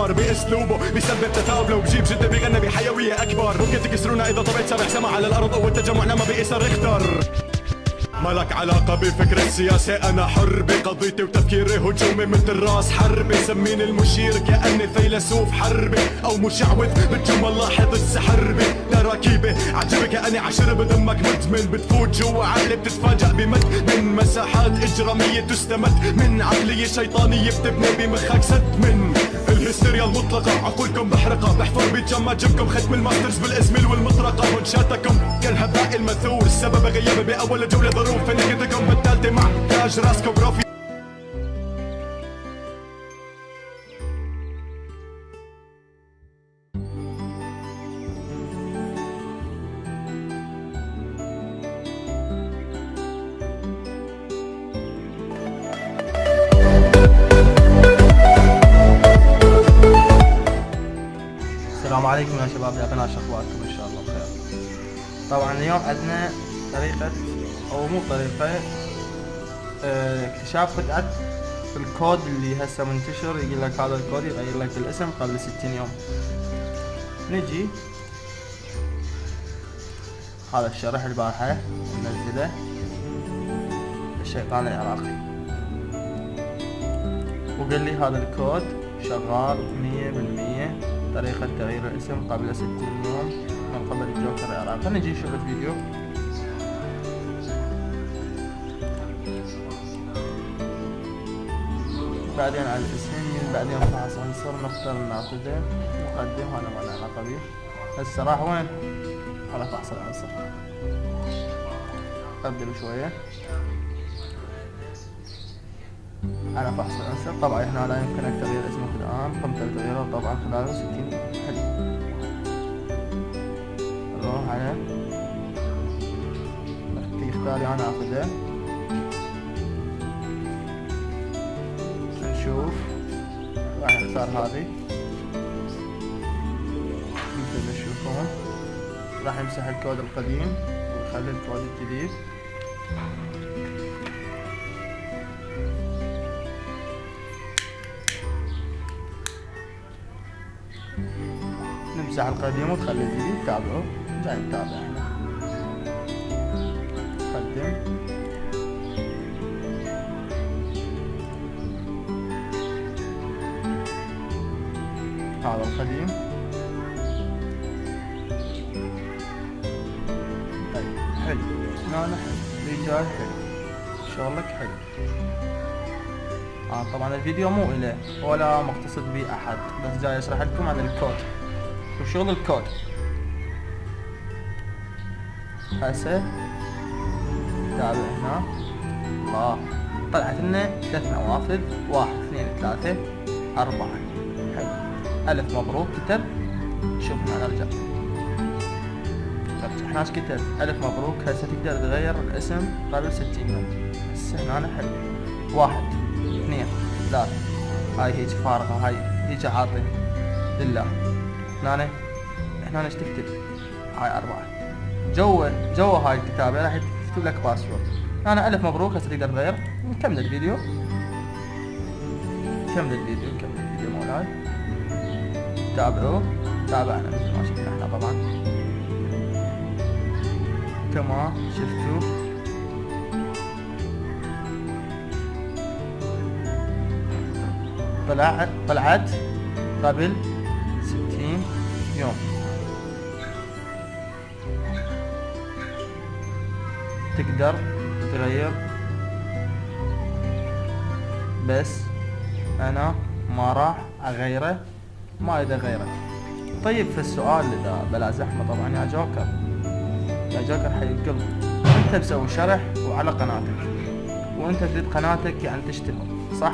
اكبر باسلوبه بيسبب تثاؤب لو بجيب جده بيغنى بحيويه اكبر. ممكن تكسرونا اذا طبيت سابع سما على الارض او تجمعنا ما بيقيسر اختر. مالك علاقة بفكر السياسة، أنا حر بقضيتي وتفكيري هجومي مثل راس حربي. سميني المشير كأني فيلسوف حربي أو مشعوذ بالجمل لاحظ السحربي. تراكيبي عجبي كأني عشر بدمك مدمن، بتفوت جوا عقلي بتتفاجأ بمد من مساحات إجرامية تستمد من عقلية شيطانية بتبني بمخك سد من الهستيريا المطلقة. عقولكم بحرقة بحفر بيتجمع جبكم ختم الماسترز بالإزميل والمطرقة. منشاتكم كالهباء المنثور السبب غيابي بأول جولة ظروف فنكتكم بالتالتة مع تاج راسكم بروفي. السلام عليكم يا شباب، يا بنات، شو اخباركم؟ ان شاء الله بخير. طبعا اليوم عندنا طريقة او مو طريقة اكتشاف قطعة الكود اللي هسه منتشر. يقول لك هذا الكود يغير لك الاسم قبل 60 يوم. نجي هذا الشرح البارحة ننزله الشيطان العراقي، وقال لي هذا الكود شغال 100%. طريقة تغيير الاسم قبل 60 يوم من قبل الجوكر العراقي. نجي نشوف الفيديو. بعدين على الاسم، بعدين فحص عنصر نختار ناخذه مقدم. هذا ما له علاقة به. هسه راح وين؟ على فحص العنصر. قدم شوية على فحص العنصر. طبعا هنا لا يمكنك تغيير اسمك الآن، قم بتغييره طبعا خلال 60. حلو. نروح على اختاري انا اخذه. نشوف راح اختار هذه مثل ما تشوفون. راح يمسح الكود القديم ويخلي الكود الجديد. نمسح القديم وتخلي الجديد. تابعوا، جاي نتابع هنا. قدم. هذا القديم. حلو. لا حلو. رجال حلو. شغلك حلو. طبعا الفيديو مو إله ولا مقتصد به أحد، بس جاي أشرح لكم عن الكود وشغل الكود. هسه تابع هنا. الله، طلعت لنا 3 نوافذ. 1 2 3 4. حلو. ألف مبروك كتب. شوف أنا أرجع. احنا ايش كتب؟ ألف مبروك. هسه تقدر تغير الاسم قبل 60 يوم. هسه هنا حلو. 1 2 3. هاي هيك فارغة، هاي هيك عاطل لله. هنا ايش تكتب؟ هاي 4. جوا هاي الكتابة راح يكتب لك باسورد. أنا ألف مبروك. هسه تقدر تغير. نكمل الفيديو. كمل الفيديو مولاي. تابعوا. تابعنا مثل ما شفنا احنا طبعا كما شفتوا. طلعت قبل 60 يوم. تقدر تغير، بس انا ما راح اغيره، ما اريد اغيره. طيب في السؤال اذا بلا زحمة طبعا يا جوكر حي القلب، انت مسوي شرح وعلى قناتك، وانت تريد قناتك يعني تشتهر، صح؟